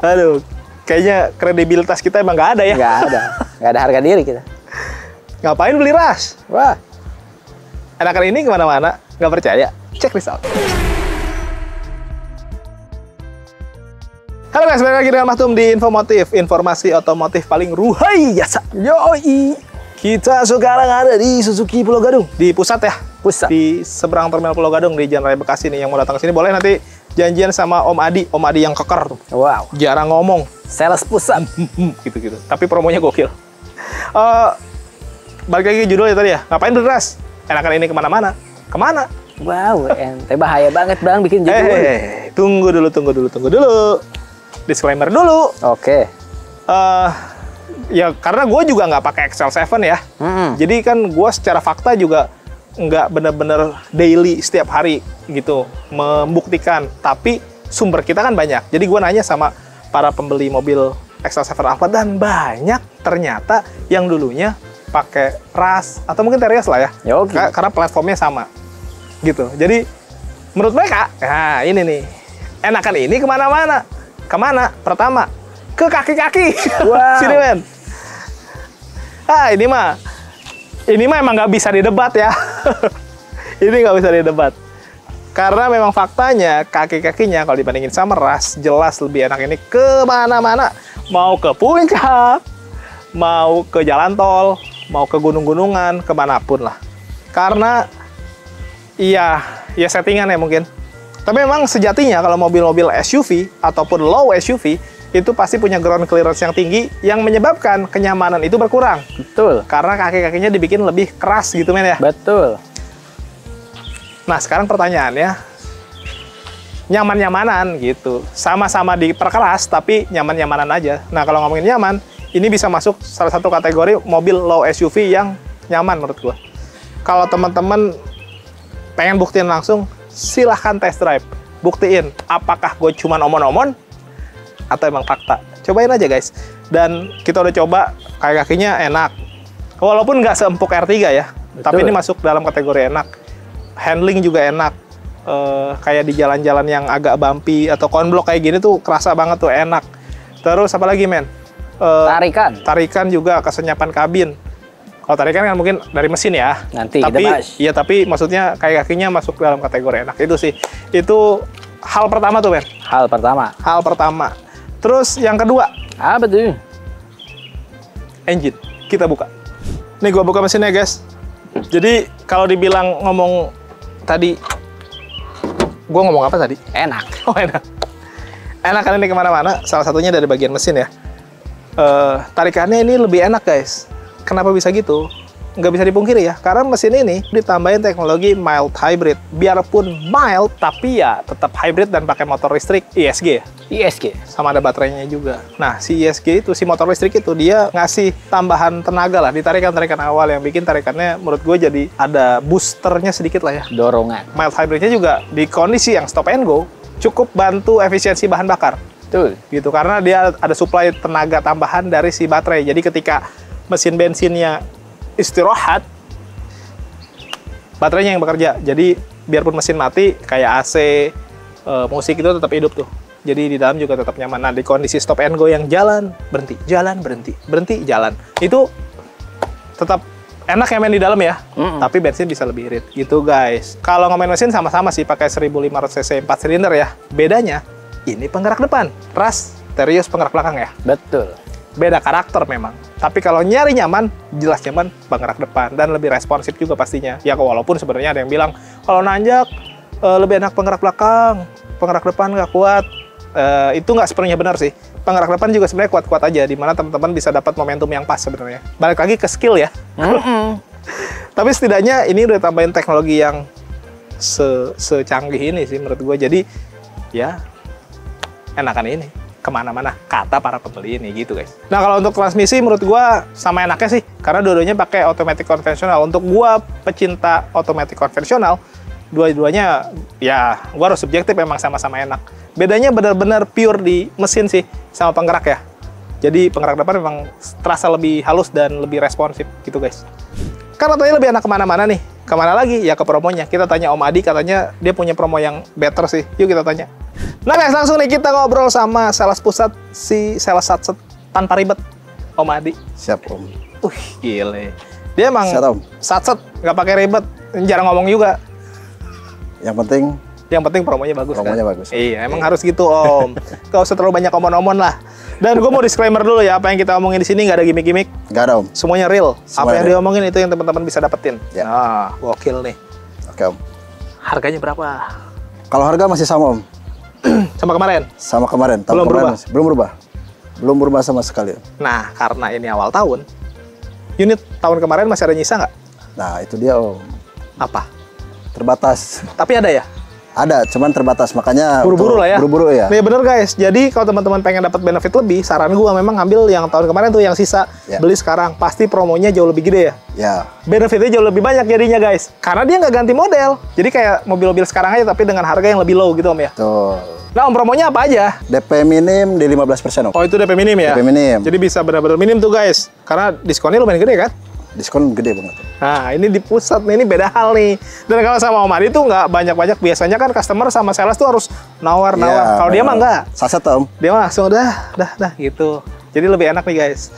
Aduh, kayaknya kredibilitas kita emang nggak ada ya. Nggak ada harga diri kita. Ngapain beli Rush? Wah, Enakan ini kemana-mana, nggak percaya? Cek this out. Halo guys, balik lagi dengan Mas Tum di Infomotif, informasi otomotif paling ruhai jasa. yoi. Kita sekarang ada di Suzuki Pulau Gadung, di pusat ya. Pusat. Di seberang terminal Pulau Gadung di Jalan Raya Bekasi nih. Yang mau datang ke sini boleh nanti janjian sama Om Adi yang keker tuh. Wow. Jarang ngomong. Sales pusat. Gitu-gitu. Tapi promonya gokil. Balik lagi ke judulnya tadi ya. Ngapain beli Rush? Enakan ini kemana-mana. Kemana? Wow, ente bahaya banget bang bikin judul. Tunggu dulu. Disclaimer dulu. Oke. Ya karena gue juga nggak pakai Excel 7 ya. Jadi kan gue secara fakta juga nggak bener-bener daily setiap hari gitu membuktikan. Tapi sumber kita kan banyak. Jadi gue nanya sama para pembeli mobil Excel 7 Alphard dan banyak ternyata yang dulunya pakai Rush atau mungkin Terios lah ya. Yogi. Karena platformnya sama gitu. Jadi menurut mereka, nah ini nih, enakan ini kemana-mana. Kemana? Pertama, ke kaki-kaki. Wow. Sini men. Ini mah emang nggak bisa didebat ya. Ini nggak bisa didebat. Karena memang faktanya kaki-kakinya kalau dibandingin sama Rush jelas lebih enak ini kemana-mana. Mau ke puncak, mau ke jalan tol, mau ke gunung-gunungan, kemanapun lah. Karena ya settingan ya mungkin. Tapi memang sejatinya kalau mobil-mobil SUV ataupun low SUV itu pasti punya ground clearance yang tinggi yang menyebabkan kenyamanan itu berkurang. Betul. Karena kaki-kakinya dibikin lebih keras gitu men ya. Betul. Nah sekarang pertanyaannya, nyaman-nyamanan gitu. Sama-sama diperkeras tapi nyaman-nyamanan aja. Nah kalau ngomongin nyaman, ini bisa masuk salah satu kategori mobil low SUV yang nyaman menurut gua. Kalau teman-teman pengen buktiin langsung, silahkan test drive. Buktiin apakah gue cuma omon-omon atau emang fakta. Cobain aja guys. Dan kita udah coba, kakinya enak. Walaupun nggak seempuk R3 ya. Betul. Tapi ini masuk dalam kategori enak. Handling juga enak. Kayak di jalan-jalan yang agak bumpy atau konblok kayak gini tuh kerasa banget tuh enak. Terus apa lagi men? Tarikan juga, kesenyapan kabin. Kalau tarikan kan mungkin dari mesin ya. Nanti tapi, kita bahas. iya tapi maksudnya kakinya masuk dalam kategori enak. Itu sih. Itu hal pertama tuh men. Hal pertama. Terus yang kedua. Apa tuh? Engine. Kita buka. Nih gua buka mesinnya guys. Jadi kalau dibilang ngomong tadi, gua ngomong apa tadi? Enak. Oh enak. Enak kan ini kemana-mana. Salah satunya dari bagian mesin ya. Tarikannya ini lebih enak guys. Kenapa bisa gitu? Nggak bisa dipungkiri ya, karena mesin ini ditambahin teknologi mild hybrid. Biarpun mild, tapi ya tetap hybrid dan pakai motor listrik ISG. Sama ada baterainya juga. Nah, si ISG itu, si motor listrik itu, dia ngasih tambahan tenaga lah di tarikan-tarikan awal yang bikin tarikannya menurut gue jadi ada boosternya sedikit lah ya. Dorongan. Mild hybridnya juga di kondisi yang stop and go, cukup bantu efisiensi bahan bakar. Betul. Gitu, karena dia ada suplai tenaga tambahan dari si baterai. Jadi ketika mesin bensinnya istirahat, baterainya yang bekerja. Jadi biarpun mesin mati, kayak AC, musik itu tetap hidup tuh. Jadi di dalam juga tetap nyaman. Nah di kondisi stop and go yang jalan, berhenti, jalan. Itu tetap enak ya main di dalam ya. Tapi bensin bisa lebih irit. Gitu guys. Kalau ngomongin mesin sama-sama sih pakai 1500 cc 4 silinder ya. Bedanya, ini penggerak depan. Rush, Terios penggerak belakang ya. Betul. Beda karakter memang. Tapi kalau nyari nyaman, jelas nyaman penggerak depan dan lebih responsif juga pastinya. Ya walaupun sebenarnya ada yang bilang kalau nanjak lebih enak penggerak belakang, penggerak depan nggak kuat. Itu nggak sepenuhnya benar sih. Penggerak depan juga sebenarnya kuat-kuat aja, di mana teman-teman bisa dapat momentum yang pas sebenarnya. Balik lagi ke skill ya. Tapi setidaknya ini udah tambahin teknologi yang secanggih ini sih menurut gue. Jadi ya enakan ini kemana-mana, kata para pembeli ini gitu guys. Nah kalau untuk transmisi menurut gua sama enaknya sih, karena dua-duanya pakai automatic konvensional. Untuk gua pecinta automatic konvensional, dua-duanya ya gua harus subjektif, memang sama-sama enak. Bedanya benar-benar pure di mesin sih sama penggerak ya. Jadi penggerak depan memang terasa lebih halus dan lebih responsif gitu guys. Karena tadi lebih enak kemana-mana nih. Kemana lagi? Ya ke promonya. Kita tanya Om Adi, katanya dia punya promo yang better sih. Yuk kita tanya. Nah guys, langsung nih kita ngobrol sama sales pusat, si sales satset tanpa ribet, Om Adi. Siap Om. Gile. Dia emang Siap, Om. satset, nggak pakai ribet, jarang ngomong juga. Yang penting Promonya bagus promonya kan? bagus. Iya, emang harus gitu Om. Gak usah terlalu banyak omon-omon lah. Dan gue mau disclaimer dulu ya, apa yang kita omongin di sini nggak ada gimmick-gimmick. Nggak ada Om. Semuanya real. Apa Semuanya yang real. diomongin itu yang teman-teman bisa dapetin. Ya. Nah, gokil nih. Oke Om. Harganya berapa? Kalau harga masih sama Om. Sama kemarin? Sama kemarin. Tahun Belum kemarin berubah? masih- Belum berubah. Belum berubah sama sekali. Nah, karena ini awal tahun, unit tahun kemarin masih ada nyisa nggak? Nah itu dia Om. Apa? Terbatas. Tapi ada ya? Ada, cuman terbatas. Makanya Buru-buru untuk- lah ya? Buru-buru ya. Nih bener guys, jadi kalau teman-teman pengen dapat benefit lebih, saran gua memang ngambil yang tahun kemarin tuh yang sisa, Ya. beli sekarang. Pasti promonya jauh lebih gede ya. Ya. Benefitnya jauh lebih banyak jadinya guys. Karena dia nggak ganti model. Jadi kayak mobil-mobil sekarang aja tapi dengan harga yang lebih low gitu Om ya. Tuh. Nah Om, promonya apa aja? DP minim di 15% Om. Oh itu DP minim ya? DP minim. Jadi bisa benar-benar minim tuh guys. Karena diskonnya lumayan gede kan? Diskon gede banget. Nah, ini di pusat nih, ini beda hal nih. Dan kalau sama Om Adi tuh nggak banyak-banyak. Biasanya kan customer sama sales tuh harus nawar-nawar. Ya, Kalau dia mah nggak. Saset Om. Dia mah langsung dah gitu. Jadi lebih enak nih guys.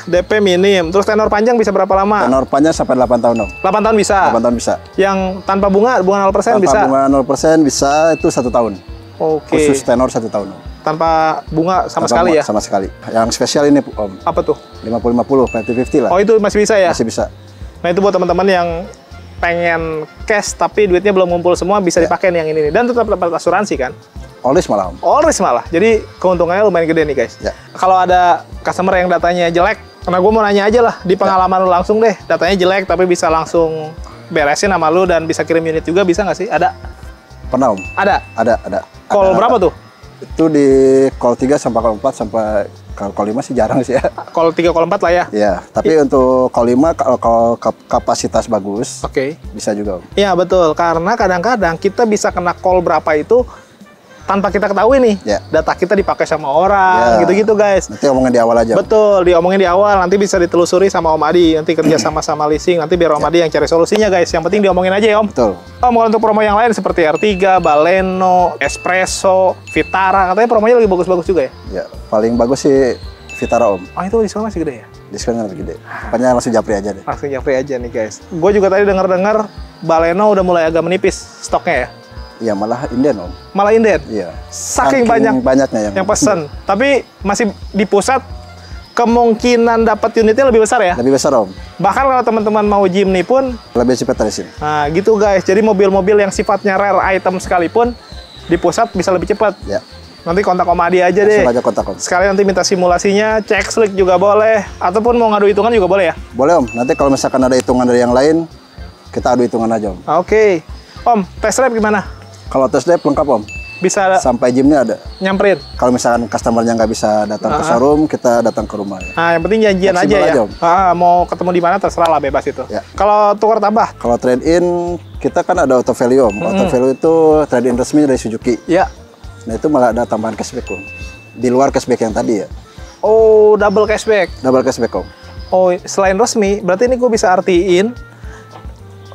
DP minim. Terus tenor panjang bisa berapa lama? Tenor panjang sampai 8 tahun Om. 8 tahun bisa. 8 tahun bisa. Yang tanpa bunga 0% Tanpa bisa. bunga 0% bisa itu 1 tahun. Oke. Khusus tenor 1 tahun Om. Tanpa bunga sama Tanpa sekali bunga ya? Sama sekali. Yang spesial ini Om. Apa tuh? 50-50, 50-50 lah. Oh itu masih bisa ya? Masih bisa. Nah itu buat teman-teman yang pengen cash tapi duitnya belum ngumpul semua bisa Ya. dipakai nih yang ini nih. Dan tetap dapat asuransi kan? Always malah Om. Always malah. Jadi keuntungannya lumayan gede nih guys. Ya. Kalau ada customer yang datanya jelek, karena gue mau nanya aja lah di pengalaman lu langsung deh. Datanya jelek tapi bisa langsung beresin sama lu dan bisa kirim unit juga, bisa nggak sih? Ada? Pernah Om. Ada. Ada. Call berapa tuh? Itu di call 3 sampai call 4 sampai call 5 sih jarang sih ya. Call 3, call 4 lah ya? Ya, tapi untuk call 5 kalau kapasitas bagus Oke. bisa juga Om. Iya betul, karena kadang-kadang kita bisa kena call berapa itu tanpa kita ketahui nih. Ya. Data kita dipakai sama orang, Ya. gitu-gitu guys. Nanti omongin di awal aja Om. Betul, diomongin di awal, nanti bisa ditelusuri sama Om Adi, nanti kerja sama-sama leasing, nanti biar Om Adi yang cari solusinya guys. Yang penting diomongin aja ya Om. Betul. Om, kalau untuk promo yang lain seperti R3, Baleno, Espresso, Vitara, katanya promonya lagi bagus-bagus juga ya? Ya, paling bagus sih Vitara Om. Oh itu diskon masih gede ya? Diskonnya lebih gede. Makanya langsung japri aja deh. Langsung japri aja nih guys. Gue juga tadi dengar-dengar Baleno udah mulai agak menipis stoknya ya? Iya, malah inden Om. Malah inden? Iya. Saking banyaknya yang pesen. Tapi masih di pusat, kemungkinan dapat unitnya lebih besar ya? lebih besar Om. Bahkan kalau teman-teman mau Jimny pun, Lebih cepat dari sini. nah gitu guys. Jadi mobil-mobil yang sifatnya rare item sekalipun, di pusat bisa lebih cepat. Ya. Nanti kontak Om Adi aja deh. Langsung aja kontak Om. Sekali nanti minta simulasinya, cek slick juga boleh. Ataupun mau ngadu hitungan juga boleh ya? Boleh Om. Nanti kalau misalkan ada hitungan dari yang lain, kita adu hitungan aja Om. Oke. Om, test drive gimana? Kalau test drive lengkap Om. Bisa Sampai gymnya ada. nyamperin? Kalau misalkan customernya nggak bisa datang ke showroom, kita datang ke rumah. Ya. Nah, yang penting janjian aja Fleksibel ya. aja, Om. Mau ketemu di mana terserah lah, bebas itu. Ya. Kalau tukar tambah? Kalau trade-in, kita kan ada auto value Om. Auto value itu trade-in resmi dari Suzuki. Ya. Nah itu malah ada tambahan cashback Om. Di luar cashback yang tadi ya. Oh, double cashback. Double cashback Om. Oh, selain resmi, berarti ini gue bisa artiin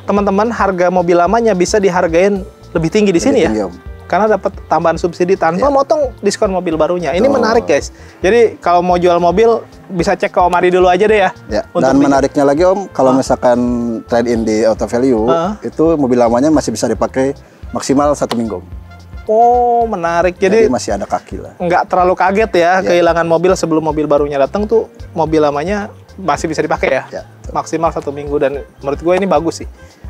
teman-teman harga mobil lamanya bisa dihargain lebih tinggi di sini ya? Tinggi, Om. Karena dapat tambahan subsidi tanpa Ya. motong diskon mobil barunya. Ini Betul. menarik guys. Jadi kalau mau jual mobil bisa cek ke Om Adi dulu aja deh ya. Ya. Untuk Dan menariknya lagi Om, kalau Ah. misalkan trade-in di auto value, Ah. itu mobil lamanya masih bisa dipakai maksimal 1 minggu Om. Oh, menarik. Jadi Jadi masih ada kaki lah. nggak terlalu kaget ya Ya. kehilangan mobil sebelum mobil barunya datang tuh mobil lamanya masih bisa dipakai ya. Ya, betul. Maksimal 1 minggu dan menurut gue ini bagus sih.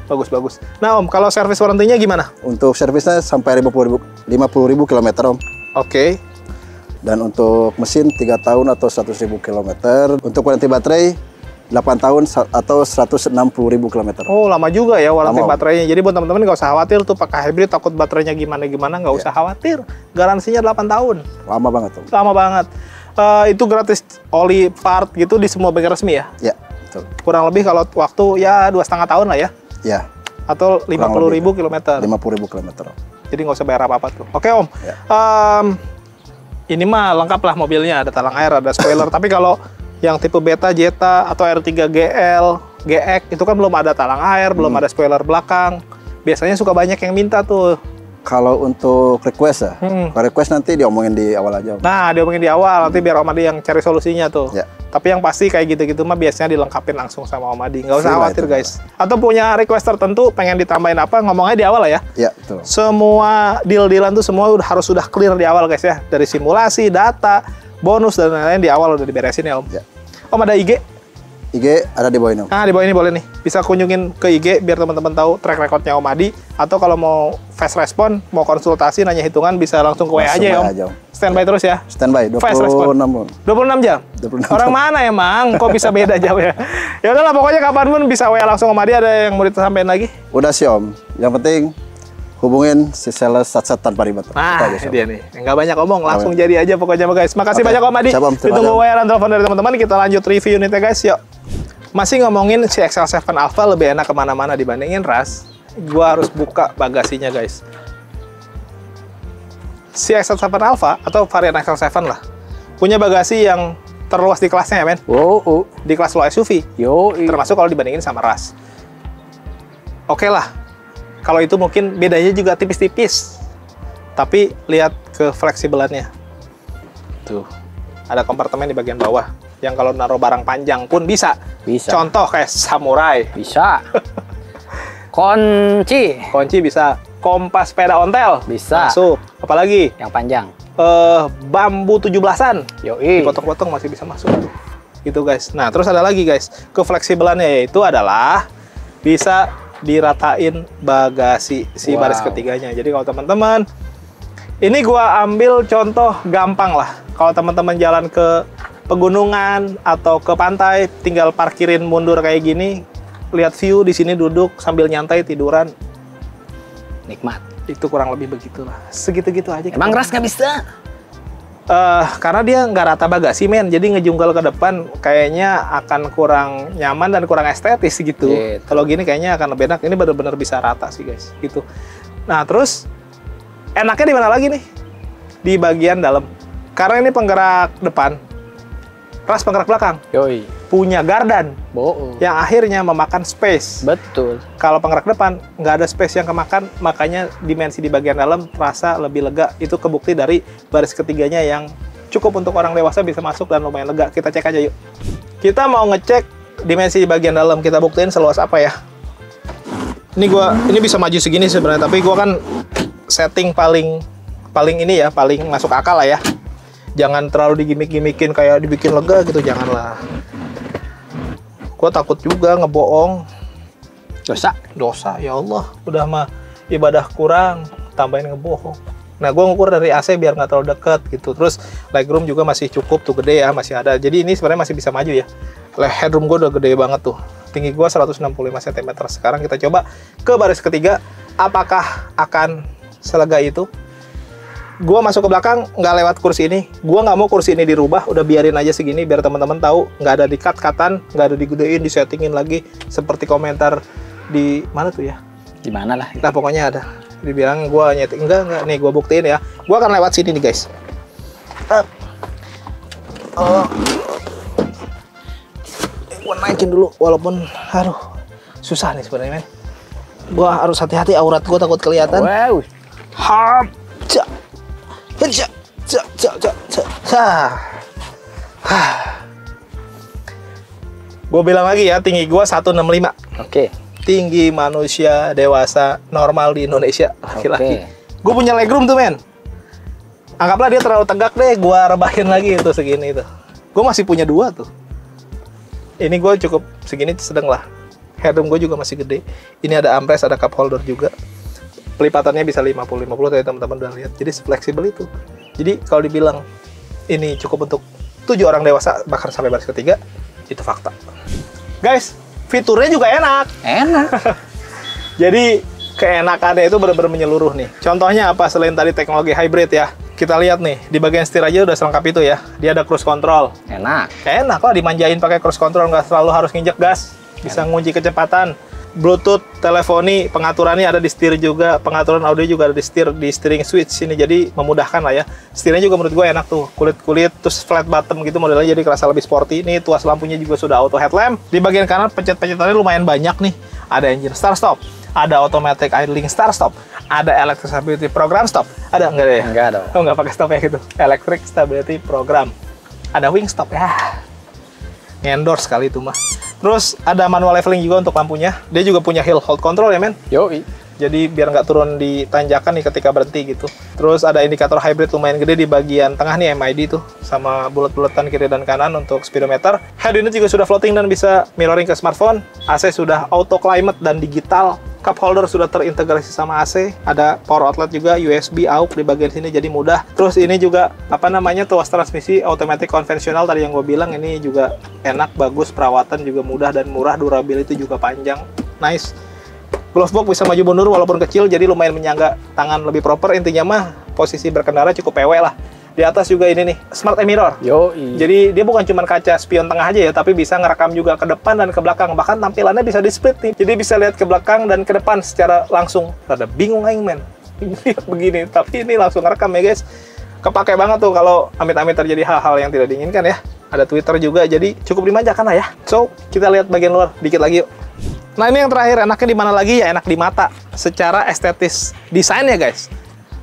Bagus. Nah Om, kalau servis warrantinya gimana? Untuk servisnya sampai 50.000 km Om. Oke. Dan untuk mesin 3 tahun atau 100.000 km. Untuk warranti baterai 8 tahun atau 160.000 km. Oh, lama juga ya warranti Lama, Om. baterainya. Jadi buat teman-teman nggak usah khawatir tuh pakai hybrid takut baterainya gimana-gimana, nggak Ya. usah khawatir. Garansinya 8 tahun. Lama banget Om. Lama banget. Itu gratis oli part gitu di semua bengkel resmi ya? Ya, betul. Kurang lebih kalau waktu ya 2,5 tahun lah ya? Ya, Atau 50.000 km. 50.000 km Om. Jadi nggak usah bayar apa-apa tuh. Oke Om. Ya. Ini mah lengkap lah mobilnya. Ada talang air, ada spoiler. Tapi kalau yang tipe Beta, Jetta, atau R3 GL, GX itu kan belum ada talang air, belum ada spoiler belakang. Biasanya suka banyak yang minta tuh. Kalau untuk request ya, kalau request nanti diomongin di awal aja Om. Nah, diomongin di awal, nanti biar Om Adi yang cari solusinya tuh. Ya. Tapi yang pasti kayak gitu-gitu mah biasanya dilengkapin langsung sama Om Adi. Nggak usah Free lah khawatir itu, guys. Atau punya request tertentu, pengen ditambahin apa, ngomongnya di awal lah ya. Ya, betul. Semua deal-dealan tuh semua harus sudah clear di awal guys ya. Dari simulasi, data, bonus, dan lain-lain di awal udah diberesin ya Om. Ya. Om ada IG? IG ada di bawah ini Om. Nah, di bawah ini boleh nih. Bisa kunjungin ke IG biar teman-teman tahu track recordnya Om Adi. Atau kalau mau fast respon, mau konsultasi, nanya hitungan, bisa langsung ke WA aja ya Om. Om. Standby terus ya. Standby Fast respon. 26 Om. 26 jam? 26 Orang mana emang? Kok bisa beda jam ya? Ya udahlah, pokoknya kapanpun bisa WA langsung Om Adi. Ada yang mau disampaikan lagi? Udah sih Om. Yang penting hubungin si sales sat-sat tanpa ribet. Nah, Itu aja, ini dia nih. Nggak banyak ngomong, langsung Nggak jadi aja pokoknya guys. Makasih Oke. banyak Om Adi. Siap, Om. Terima Ditunggu kasih, Om. WA dan telepon dari teman-teman. Kita lanjut review unitnya guys, yuk. Masih ngomongin si XL7 Alpha lebih enak kemana-mana dibandingin Rush. Gua harus buka bagasinya guys. Si XL7 Alpha atau varian XL7 lah, punya bagasi yang terluas di kelasnya ya men. Wow, Di kelas low SUV. yo, Termasuk kalau dibandingin sama Rush. Oke lah, kalau itu mungkin bedanya juga tipis-tipis. Tapi lihat ke fleksibelannya. Tuh, ada kompartemen di bagian bawah. Yang kalau naruh barang panjang pun bisa. bisa, Contoh kayak Samurai. bisa. Kunci, Kunci bisa. Kompas sepeda ontel. Bisa. Masuk. Apalagi? yang panjang. Bambu 17-an. Yoi. Dipotong-potong masih bisa masuk. Gitu guys. Nah, terus ada lagi guys. Kefleksibelannya yaitu adalah bisa diratain bagasi si Wow. baris ketiganya. Jadi kalau teman-teman, ini gua ambil contoh gampang lah. Kalau teman-teman jalan ke pegunungan atau ke pantai, tinggal parkirin mundur kayak gini, lihat view di sini duduk sambil nyantai tiduran, Nikmat. itu kurang lebih begitulah. Segitu-gitu aja. Emang Rush nggak bisa? Karena dia nggak rata bagasi men, jadi ngejunggal ke depan kayaknya akan kurang nyaman dan kurang estetis gitu. Gitu. Kalau gini kayaknya akan lebih enak. Ini benar-benar bisa rata sih guys, gitu. Nah terus enaknya di mana lagi nih? Di bagian dalam. Karena ini penggerak depan, Rush penggerak belakang, Yoi. punya gardan Bohong. yang akhirnya memakan space. Betul. Kalau penggerak depan nggak ada space yang kemakan, makanya dimensi di bagian dalam terasa lebih lega. Itu kebukti dari baris ketiganya yang cukup untuk orang dewasa bisa masuk dan lumayan lega. Kita cek aja yuk. Kita mau ngecek dimensi di bagian dalam. Kita buktiin seluas apa ya. Ini bisa maju segini sebenarnya, tapi gua kan setting paling ini ya, paling masuk akal lah ya. Jangan terlalu digimik-gimikin kayak dibikin lega gitu, janganlah. Gua takut juga ngebohong. Dosa, ya Allah. Udah mah ibadah kurang, tambahin ngebohong. Nah, gue ngukur dari AC biar nggak terlalu deket gitu. Terus legroom juga masih cukup tuh, gede ya, masih ada. Jadi ini sebenarnya masih bisa maju ya. Headroom gue udah gede banget tuh. Tinggi gue 165 cm. Sekarang kita coba ke baris ketiga. Apakah akan selega itu? Gue masuk ke belakang, nggak lewat kursi ini. Gue nggak mau kursi ini dirubah, udah biarin aja segini biar teman-teman tahu nggak ada di cut-cutan, nggak ada digedein, disettingin lagi seperti komentar di mana tuh ya? Di mana lah? Nah pokoknya ada. Dibilang gue nyeting, enggak, nih gue buktiin ya. Gue akan lewat sini nih guys. Gue naikin dulu, walaupun, aduh, susah nih sebenarnya men. Gue harus hati-hati, aurat gue takut kelihatan. Wow. Hap, cak, cak, cak, cak, cak, cak. Gue bilang lagi ya, tinggi gue 165. Oke. Tinggi manusia dewasa normal di Indonesia laki-laki. Oke. Gue punya legroom tuh men. Anggaplah dia terlalu tegak deh, gue rebahin lagi itu segini itu. Gue masih punya 2 tuh. Ini gue cukup segini sedang lah. Headroom gue juga masih gede. Ini ada armrest, ada cup holder juga. Pelipatannya bisa 50-50 tadi teman-teman udah lihat. Jadi fleksibel itu. Jadi kalau dibilang ini cukup untuk 7 orang dewasa bahkan sampai baris ketiga, itu fakta. Guys, fiturnya juga enak. Enak. Jadi keenakannya itu benar-benar menyeluruh nih. Contohnya apa selain tadi teknologi hybrid ya? Kita lihat nih, di bagian setir aja udah selengkap itu ya. Dia ada cruise control. Enak. Enak lah dimanjain pakai cruise control, nggak selalu harus nginjek gas. Bisa ngunci kecepatan. Bluetooth, teleponi, pengaturannya ada di setir juga, pengaturan audio juga ada di setir, di steering switch ini, jadi memudahkan lah ya. Setirnya juga menurut gue enak tuh, kulit-kulit, terus flat bottom gitu modelnya, jadi kerasa lebih sporty. Ini tuas lampunya juga sudah auto headlamp. Di bagian kanan pencet-pencetannya lumayan banyak nih. Ada engine start stop, ada automatic idling start stop, ada electric stability program stop. Ada enggak deh? Enggak dong. Oh, nggak pakai stop ya gitu. Electric stability program. Ada wing stop ya. Endorse kali itu mah. Terus ada manual leveling juga untuk lampunya. Dia juga punya hill hold control ya men. Yoi. Jadi biar nggak turun di tanjakan nih ketika berhenti gitu. Terus ada indikator hybrid lumayan gede di bagian tengah nih MID tuh. Sama bulat-bulatan kiri dan kanan untuk speedometer. Head unit juga sudah floating dan bisa mirroring ke smartphone. AC sudah auto climate dan digital. Cup holder sudah terintegrasi sama AC. Ada power outlet juga, USB, AUX di bagian sini jadi mudah. Terus ini juga apa namanya tuas transmisi automatic konvensional tadi yang gue bilang, ini juga enak, bagus, perawatan juga mudah dan murah, durability juga panjang. Nice. Glove box bisa maju mundur walaupun kecil, jadi lumayan menyangga tangan lebih proper. Intinya mah posisi berkendara cukup PW lah. Di atas juga ini nih, smart mirror. Yoi. Jadi dia bukan cuma kaca spion tengah aja ya, tapi bisa ngerekam juga ke depan dan ke belakang. Bahkan tampilannya bisa di split nih. Jadi bisa lihat ke belakang dan ke depan secara langsung. Rada bingung aing men. Lihat begini, tapi ini langsung ngerekam ya guys. Kepake banget tuh kalau amit-amit terjadi hal-hal yang tidak diinginkan ya. Ada Twitter juga, jadi cukup dimanjakan lah ya. So, kita lihat bagian luar dikit lagi yuk. Nah ini yang terakhir, enaknya di mana lagi ya? Enak di mata. Secara estetis desain ya guys.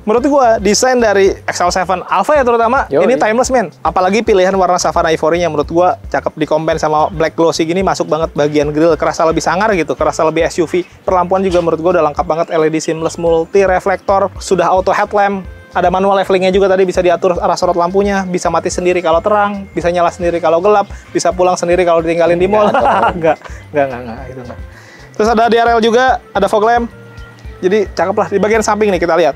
Menurut gua desain dari XL7 Alpha ya terutama, ini timeless man. Apalagi pilihan warna Savana Ivory-nya menurut gua cakep, di-combine sama black glossy gini, masuk banget bagian grill, kerasa lebih sangar gitu, kerasa lebih SUV. Perlampuan juga menurut gua udah lengkap banget, LED seamless multi reflektor, sudah auto headlamp. Ada manual levelingnya juga tadi, bisa diatur arah sorot lampunya, bisa mati sendiri kalau terang, bisa nyala sendiri kalau gelap, bisa pulang sendiri kalau ditinggalin di mall. Enggak, itu enggak. Terus ada DRL juga, ada fog lamp. Jadi cakep lah. Di bagian samping nih kita lihat.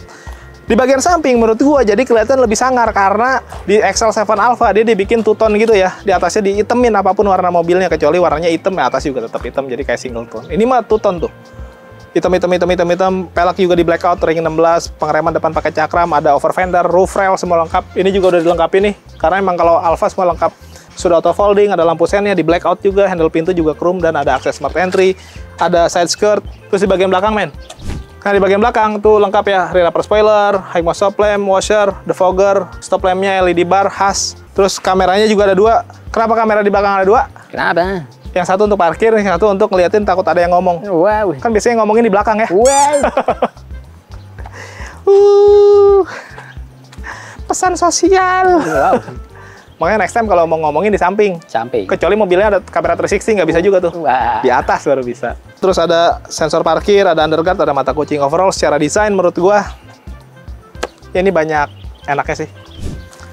Di bagian samping menurut gua jadi kelihatan lebih sangar karena di XL7 Alpha dia dibikin two-tone gitu ya. Di atasnya dihitemin apapun warna mobilnya, kecuali warnanya hitam, ya atas juga tetap hitam, jadi kayak single tone. Ini mah two-tone tuh. Hitam, pelek juga di blackout, ring 16, pengereman depan pakai cakram, ada over fender, roof rail semua lengkap. Ini juga udah dilengkapi nih, karena emang kalau Alfa semua lengkap. Sudah auto folding, ada lampu sennya di blackout juga, handle pintu juga chrome, dan ada akses smart entry, ada side skirt. Terus di bagian belakang men, nah di bagian belakang tuh lengkap ya, rear upper spoiler, high mount stop lamp, washer, defogger, stop lampnya LED bar khas. Terus kameranya juga ada dua. Kenapa kamera di belakang ada dua? Kenapa? Yang satu untuk parkir, yang satu untuk ngeliatin takut ada yang ngomong. Wow. Kan biasanya ngomongin di belakang ya. Wow. Pesan sosial. Wow. Makanya next time kalau mau ngomongin di samping. Samping. Kecuali mobilnya ada kamera 360, nggak bisa juga tuh. Wah. Di atas baru bisa. Terus ada sensor parkir, ada underguard, ada mata kucing. Overall secara desain menurut gua, ya ini banyak enaknya sih.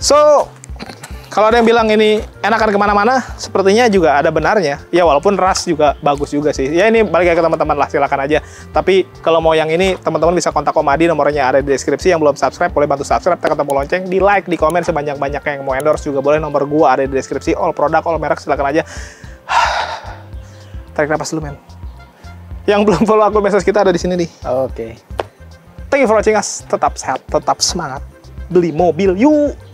So, kalau ada yang bilang ini enakan kemana-mana, sepertinya juga ada benarnya. Ya walaupun ras juga bagus juga sih. Ya ini balik lagi ke teman-teman lah, silakan aja. Tapi kalau mau yang ini, teman-teman bisa kontak Om Adi, nomornya ada di deskripsi. Yang belum subscribe, boleh bantu subscribe, tekan tombol lonceng, di like, di komen sebanyak-banyaknya. Yang mau endorse juga boleh, nomor gua ada di deskripsi. All produk, all merek, silakan aja. Tarik napas dulu, men. Yang belum follow akun medsos kita ada di sini nih. Oke. Thank you for watching us. Tetap sehat, tetap semangat. Beli mobil, yuk!